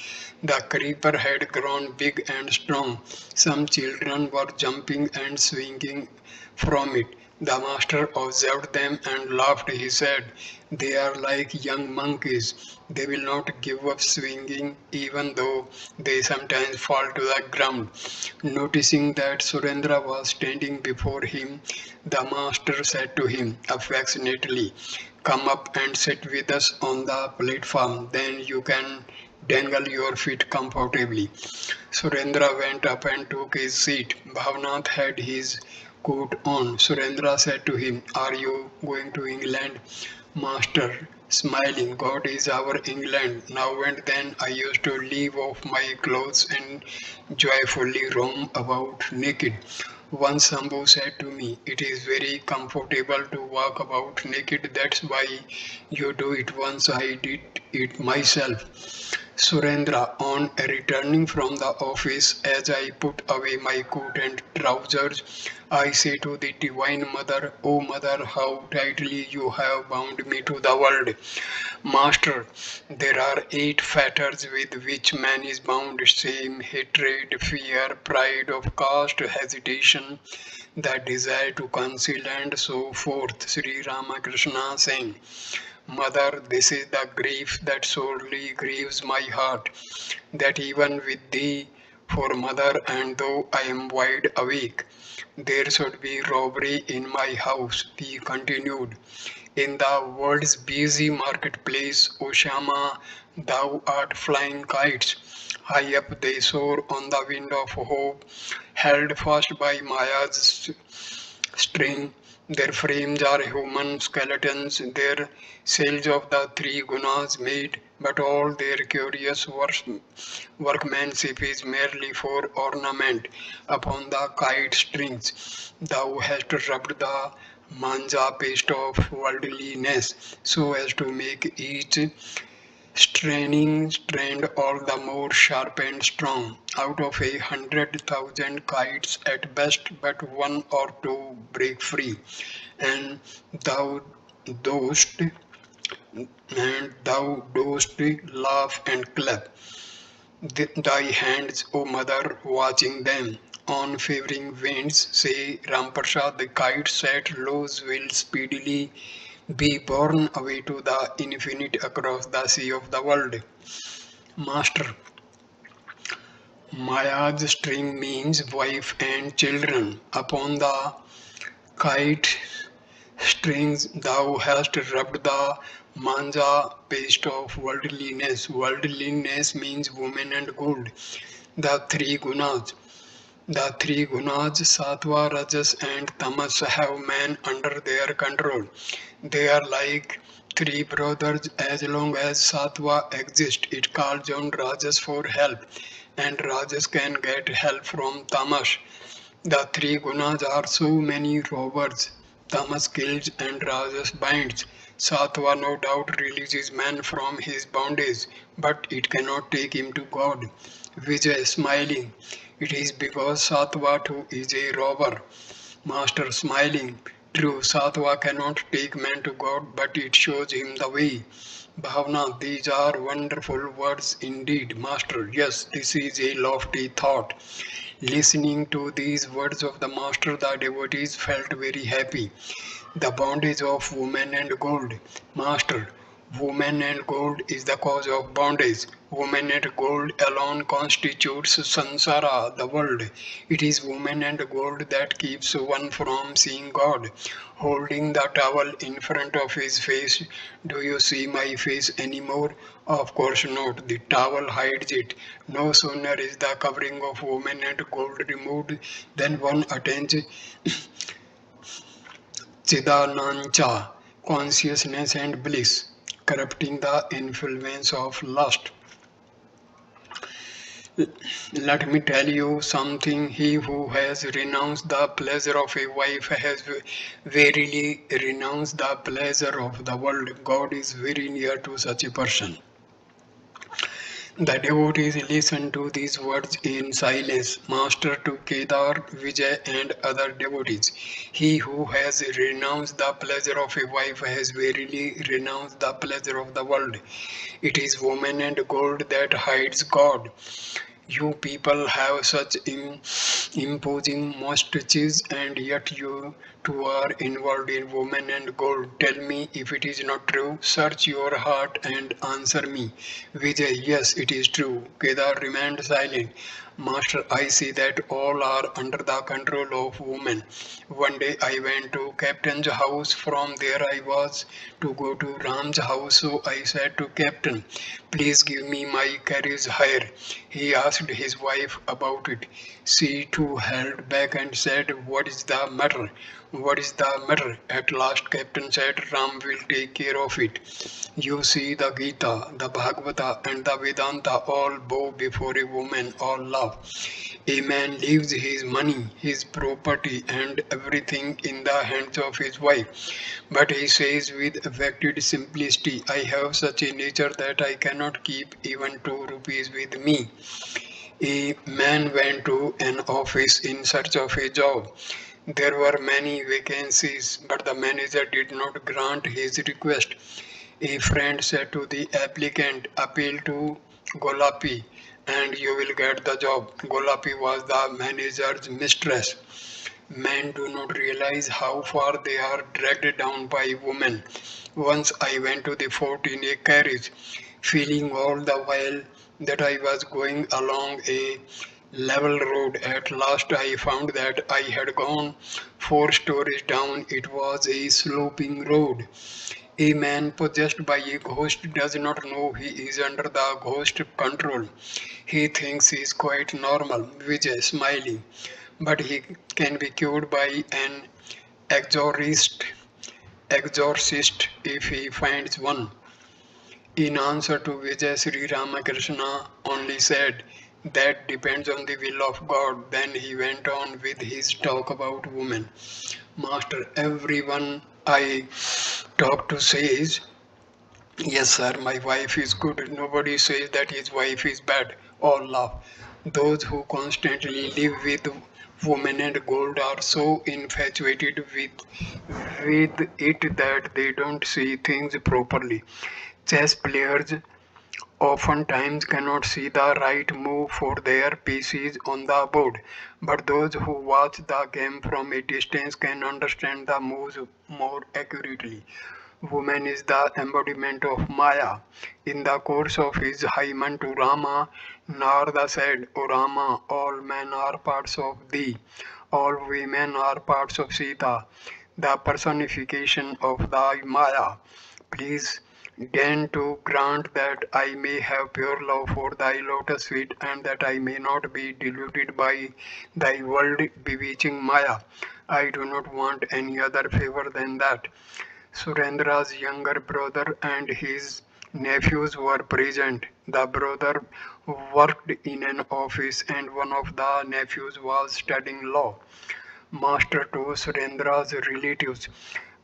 The creeper had grown big and strong. Some children were jumping and swinging from it. The master observed them and laughed. He said, "They are like young monkeys. They will not give up swinging even though they sometimes fall to the ground." Noticing that Surendra was standing before him, the master said to him affectionately, "Come up and sit with us on the platform. Then you can dangle your feet comfortably." Surendra went up and took his seat. Bhavnath had his coat on. Surendra said to him, "Are you going to England?" Master, smiling, "God is our England. Now and then I used to leave off my clothes and joyfully roam about naked. Once Sambhu said to me, 'It is very comfortable to walk about naked. That's why you do it.' Once I did it myself." Surendra, on returning from the office, as I put away my coat and trousers, I say to the Divine Mother, "O Mother, how tightly you have bound me to the world." Master, there are 8 fetters with which man is bound: shame, hatred, fear, pride of caste, hesitation, the desire to conceal, and so forth. Sri Ramakrishna saying, "Mother, this is the grief that sorely grieves my heart, that even with thee for mother, and though I am wide awake, there should be robbery in my house." He continued, "In the world's busy marketplace, O Shama, thou art flying kites. High up they soar on the wind of hope, held fast by Maya's string. Their frames are human skeletons, their sails of the 3 gunas made, but all their curious workmanship is merely for ornament. Upon the kite strings thou hast rubbed the manja paste of worldliness, so as to make each straining strand all the more sharp and strong. Out of 100,000 kites at best, but 1 or 2 break free, and thou dost thou dost laugh and clap thy hands, O mother, watching them. On favoring winds, say Ramprasad, the kite set loose will speedily be borne away to the infinite across the sea of the world. Master, Maya's string means wife and children. Upon the kite strings thou hast rubbed the manja paste of worldliness. Worldliness means woman and gold. The 3 gunas. The 3 gunas, sattva, rajas, and tamas, have man under their control. They are like 3 brothers. As long as sattva exists, it calls on rajas for help, and rajas can get help from tamas. The 3 gunas are so many robbers. Tamas kills and rajas binds. Sattva no doubt releases man from his bondage, but it cannot take him to God. Vijay, smiling, "It is because Sattva too is a robber." Master, smiling, "True, Sattva cannot take man to God, but it shows him the way." Bhavna, these are wonderful words indeed. Master, yes, this is a lofty thought. Listening to these words of the Master, the devotees felt very happy. The bondage of woman and gold. Master, woman and gold is the cause of bondage. Woman and gold alone constitutes sansara, the world. It is woman and gold that keeps one from seeing God. Holding the towel in front of his face, "Do you see my face anymore?" Of course not. The towel hides it. No sooner is the covering of woman and gold removed than one attains Chidanancha, consciousness and bliss, corrupting the influence of lust. Let me tell you something. He who has renounced the pleasure of a wife has verily renounced the pleasure of the world. God is very near to such a person. The devotees listened to these words in silence. Master to Kedar, Vijay, and other devotees. He who has renounced the pleasure of a wife has verily renounced the pleasure of the world. It is woman and gold that hides God. You people have such imposing moustaches, and yet you two are involved in women and gold. Tell me if it is not true. Search your heart and answer me. Vijay, yes, it is true. Kedar remained silent. Master, I see that all are under the control of women. One day I went to Captain's house. From there I was to go to Ram's house. So I said to Captain, please give me my carriage hire. He asked his wife about it. She too held back and said, what is the matter? What is the matter? At last Captain said, Ram will take care of it. You see, the Gita, the Bhagavata and the Vedanta all bow before a woman, all love. A man leaves his money, his property and everything in the hands of his wife. But he says with affected simplicity, I have such a nature that I cannot keep even 2 rupees with me. A man went to an office in search of a job. There were many vacancies, but the manager did not grant his request. A friend said to the applicant, appeal to Golapi and you will get the job. Golapi was the manager's mistress. Men do not realize how far they are dragged down by women. Once I went to the fort in a carriage, feeling all the while that I was going along a level road. At last I found that I had gone 4 stories down. It was a sloping road. A man possessed by a ghost does not know he is under the ghost control. He thinks he is quite normal, Vijay smiling, but he can be cured by an exorcist, exorcist if he finds one. In answer to Vijay, Sri Ramakrishna only said, that depends on the will of God. Then he went on with his talk about women. Master, everyone I talk to says, yes, sir, my wife is good. Nobody says that his wife is bad. All laugh. Those who constantly live with women and gold are so infatuated with it that they don't see things properly. Chess players oftentimes cannot see the right move for their pieces on the board, but those who watch the game from a distance can understand the moves more accurately. Woman is the embodiment of Maya. In the course of his hymen to Rama, Narada said, O Rama, all men are parts of thee, all women are parts of Sita, the personification of thy Maya. Please deign to grant that I may have pure love for thy lotus feet and that I may not be deluded by thy world bewitching Maya. I do not want any other favor than that. Surendra's younger brother and his nephews were present. The brother worked in an office and one of the nephews was studying law. Master to Surendra's relatives,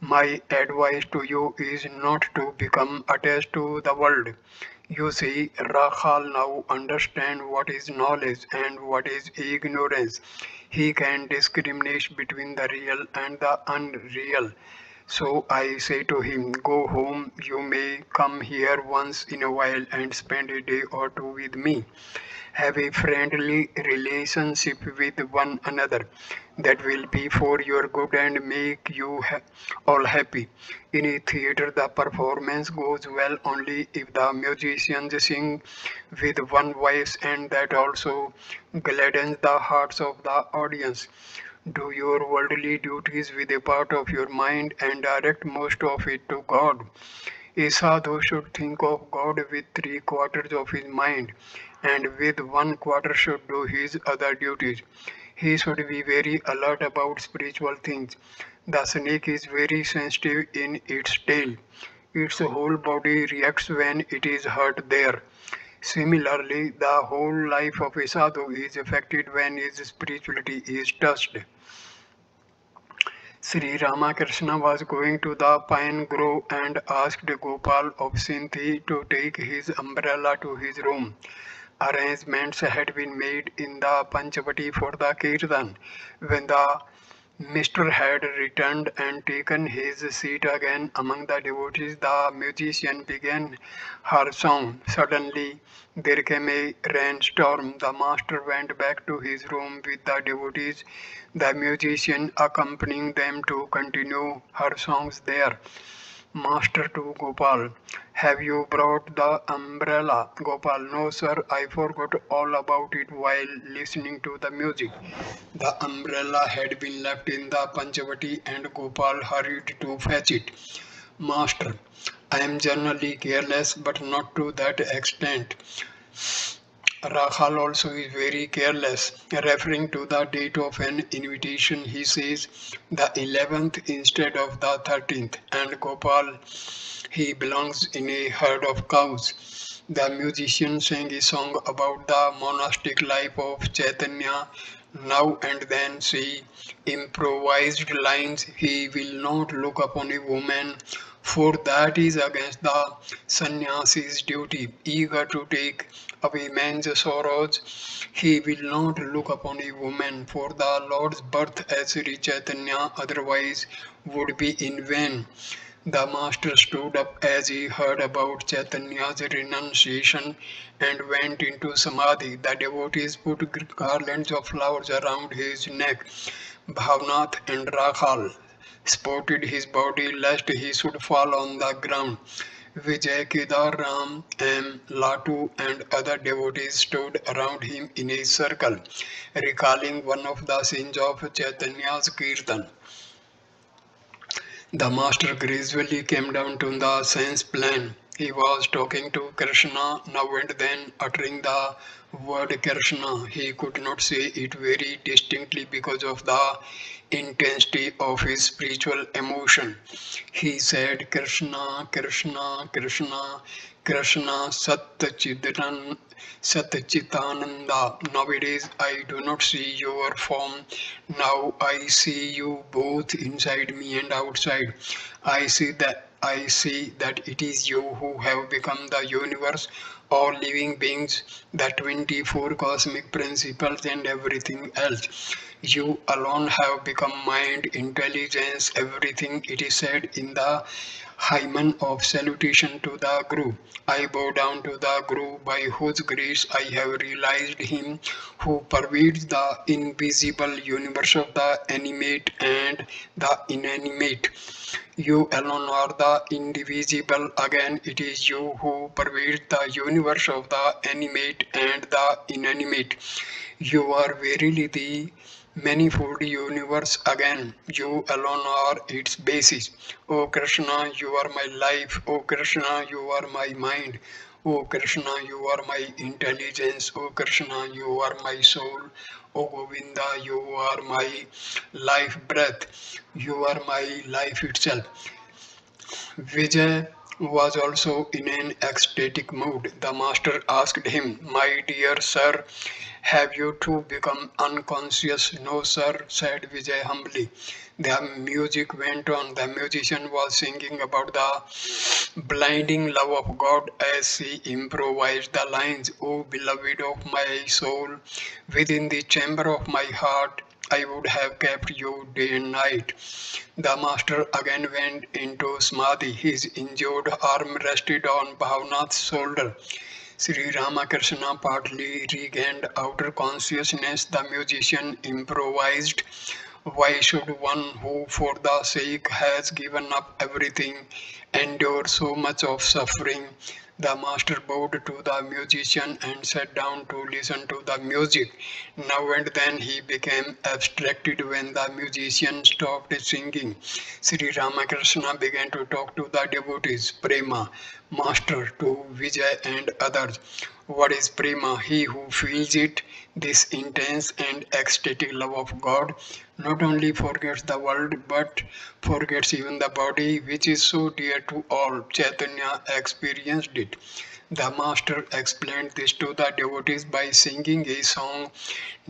my advice to you is not to become attached to the world. You see, Rakhal now understands what is knowledge and what is ignorance. He can discriminate between the real and the unreal. So I say to him, go home, you may come here once in a while and spend a day or two with me. Have a friendly relationship with one another. That will be for your good and make you all happy. In a theater, the performance goes well only if the musicians sing with one voice and that also gladdens the hearts of the audience. Do your worldly duties with a part of your mind and direct most of it to God. A sadhu should think of God with 3/4 of his mind and with 1/4 should do his other duties. He should be very alert about spiritual things. The snake is very sensitive in its tail. Its whole body reacts when it is hurt there. Similarly, the whole life of a sadhu is affected when his spirituality is touched. Sri Ramakrishna was going to the pine grove and asked Gopal of Sindhi to take his umbrella to his room. Arrangements had been made in the Panchavati for the Kirtan. When the Mr. had returned and taken his seat again among the devotees. The musician began her song. Suddenly, there came a rainstorm. The master went back to his room with the devotees, the musician accompanying them to continue her songs there. Master to Gopal, have you brought the umbrella? Gopal, no sir, I forgot all about it while listening to the music. The umbrella had been left in the Panchavati and Gopal hurried to fetch it. Master, I am generally careless but not to that extent. Rakhal also is very careless. Referring to the date of an invitation, he says the 11th instead of the 13th, and Gopal, he belongs in a herd of cows. The musician sang a song about the monastic life of Chaitanya. Now and then she improvised lines. He will not look upon a woman, for that is against the sannyasi's duty. Eager to take away man's sorrows, he will not look upon a woman, for the Lord's birth as Sri Chaitanya otherwise would be in vain. The master stood up as he heard about Chaitanya's renunciation and went into samadhi. The devotees put garlands of flowers around his neck. Bhavnath and Rakhal supported his body lest he should fall on the ground. Vijay, Kedar, Ram, M, Latu and other devotees stood around him in a circle, recalling one of the scenes of Chaitanya's Kirtan. The master gradually came down to the sense plane. He was talking to Krishna now and then, uttering the word Krishna. He could not say it very distinctly because of the intensity of his spiritual emotion. He said Krishna, Krishna, Krishna, Krishna, Satchitananda. Nowadays I do not see your form. Now I see you both inside me and outside. I see that it is you who have become the universe, all living beings, the 24 cosmic principles and everything else. You alone have become mind, intelligence, everything. It is said in the hymen of salutation to the Guru. I bow down to the Guru by whose grace I have realized him who pervades the invisible universe of the animate and the inanimate. You alone are the indivisible. Again, it is you who pervades the universe of the animate and the inanimate. You are verily the manifold universe. Again, you alone are its basis. O Krishna, you are my life. O Krishna, you are my mind. O Krishna, you are my intelligence. O Krishna, you are my soul. O Govinda, you are my life breath. You are my life itself. Vijay was also in an ecstatic mood. The master asked him, my dear sir, have you too become unconscious? No, sir, said Vijay humbly. The music went on. The musician was singing about the blinding love of God as he improvised the lines, O beloved of my soul, within the chamber of my heart, I would have kept you day and night. The master again went into samadhi. His injured arm rested on Bhavnath's shoulder. Sri Ramakrishna partly regained outer consciousness. The musician improvised. Why should one who for the sake has given up everything endure so much of suffering? The master bowed to the musician and sat down to listen to the music. Now and then he became abstracted when the musician stopped singing. Sri Ramakrishna began to talk to the devotees. Prema, master, to Vijay and others. What is prema? He who feels it, this intense and ecstatic love of God, not only forgets the world but forgets even the body which is so dear to all. Chaitanya experienced it. The master explained this to the devotees by singing a song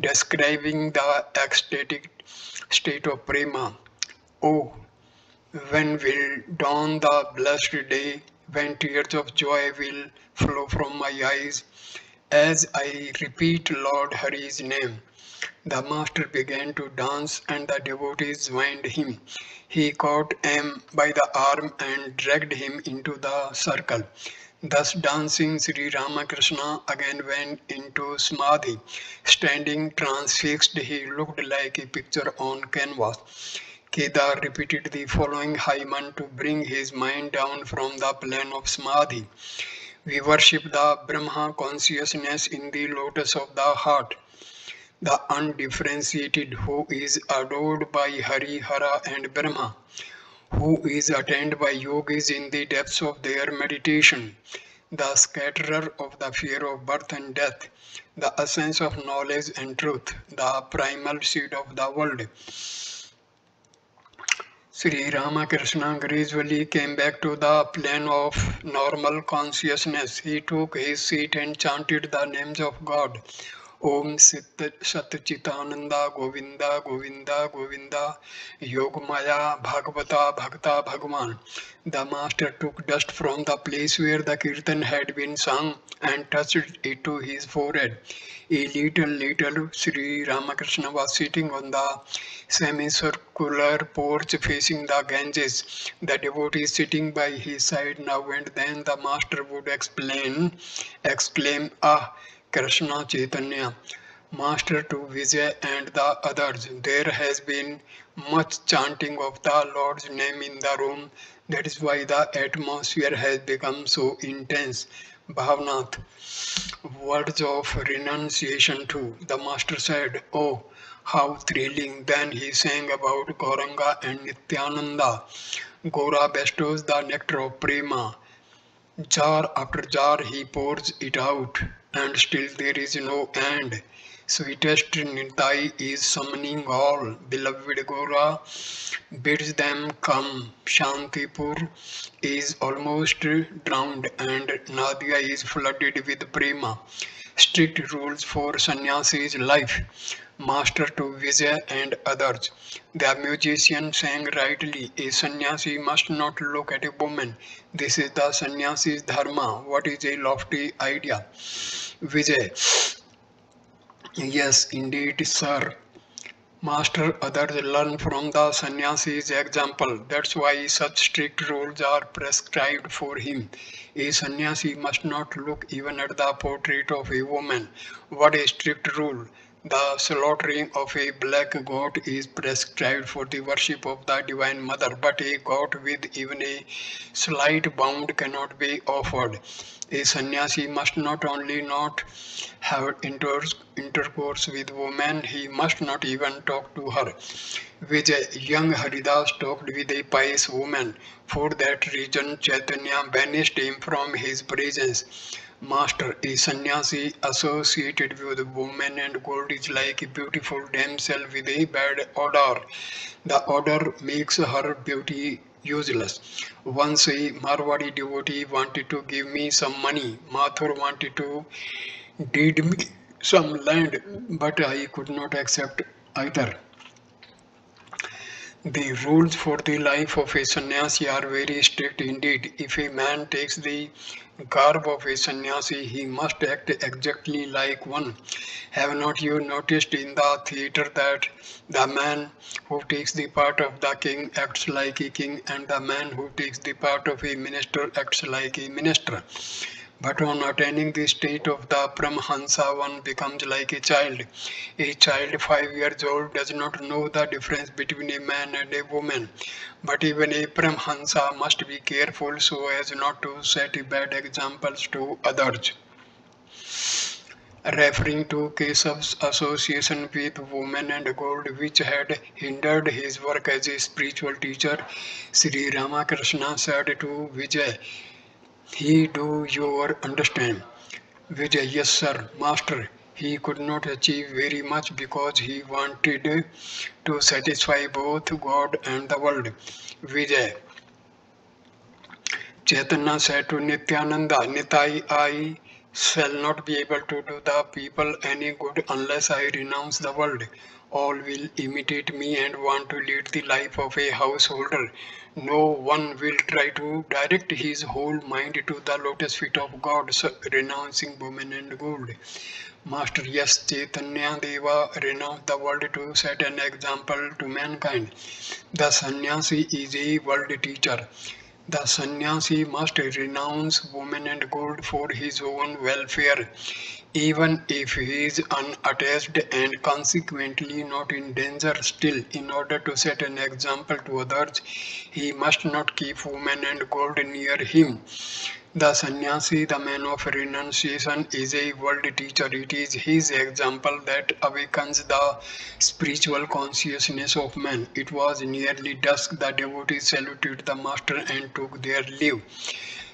describing the ecstatic state of prema. Oh, when will dawn the blessed day, when tears of joy will flow from my eyes, As I repeat Lord Hari's name, the master began to dance and the devotees joined him. He caught him by the arm and dragged him into the circle. Thus dancing, Sri Ramakrishna again went into Samadhi. Standing transfixed, he looked like a picture on canvas. Kedar repeated the following hymn to bring his mind down from the plane of Samadhi. We worship the Brahma consciousness in the lotus of the heart, the undifferentiated who is adored by Hari, Hara and Brahma, who is attained by yogis in the depths of their meditation, the scatterer of the fear of birth and death, the essence of knowledge and truth, the primal seed of the world. Sri Ramakrishna gradually came back to the plane of normal consciousness. He took his seat and chanted the names of God. Om Satchitananda Govinda Govinda Govinda Yogamaya Bhagavata Bhakta Bhagavan. The master took dust from the place where the kirtan had been sung and touched it to his forehead. A little later, Sri Ramakrishna was sitting on the semicircular porch facing the Ganges. The devotee sitting by his side now and then the master would exclaim, Ah, Krishna Chaitanya, Master to Vijay and the others. There has been much chanting of the Lord's name in the room. That is why the atmosphere has become so intense. Bhavnath. Words of renunciation too. The master said, Oh, how thrilling. Then he sang about Gauranga and Nityananda. Gaura bestows the nectar of prema. Jar after jar he pours it out, and still there is no end. Sweetest Nitai is summoning all. Beloved Gora bids them come. Shantipur is almost drowned, and Nadia is flooded with prema. Strict rules for sannyasis life. Master to Vijay and others. The musician sang rightly, a sannyasi must not look at a woman. This is the sannyasi's dharma. What is a lofty idea? Vijay. Yes, indeed, sir. Master, others learn from the sannyasi's example. That's why such strict rules are prescribed for him. A sannyasi must not look even at the portrait of a woman. What a strict rule! The slaughtering of a black goat is prescribed for the worship of the Divine Mother, but a goat with even a slight bound cannot be offered. A sannyasi must not only not have intercourse with women, he must not even talk to her. Vijay, young Haridas talked with a pious woman. For that reason, Chaitanya banished him from his presence. Master, a sannyasi associated with women and gold is like a beautiful damsel with a bad odor. The odor makes her beauty useless. Once a Marwadi devotee wanted to give me some money. Mathur wanted to deed me some land, but I could not accept either. The rules for the life of a sannyasi are very strict indeed. If a man takes the garb of a sannyasi, he must act exactly like one. Have not you noticed in the theatre that the man who takes the part of the king acts like a king and the man who takes the part of a minister acts like a minister? But on attaining the state of the Paramahamsa, one becomes like a child. A child 5 years old does not know the difference between a man and a woman. But even a Paramahamsa must be careful so as not to set bad examples to others. Referring to Kesav's association with women and gold which had hindered his work as a spiritual teacher, Sri Ramakrishna said to Vijay, he do you understand? Vijay, yes sir, master. He could not achieve very much because he wanted to satisfy both God and the world. Vijay. Chaitanya said to Nityananda, Nitai, I shall not be able to do the people any good unless I renounce the world. All will imitate me and want to lead the life of a householder. No one will try to direct his whole mind to the lotus feet of God, so renouncing women and gold. Master, yes, Chaitanya Deva renounced the world to set an example to mankind. The sannyasi is a world teacher. The sannyasi must renounce woman and gold for his own welfare, even if he is unattached and consequently not in danger. Still, in order to set an example to others, he must not keep woman and gold near him. The sannyasi, the man of renunciation, is a world teacher. It is his example that awakens the spiritual consciousness of man. It was nearly dusk. The devotees saluted the master and took their leave.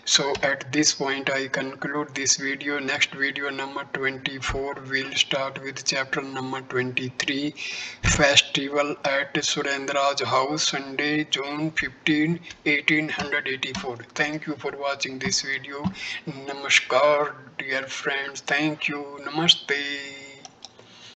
So at this point I conclude this video. Next video number 24 will start with chapter number 23, festival at Surendra's house, Sunday, June 15, 1884. Thank you for watching this video. Namaskar dear friends. Thank you. Namaste.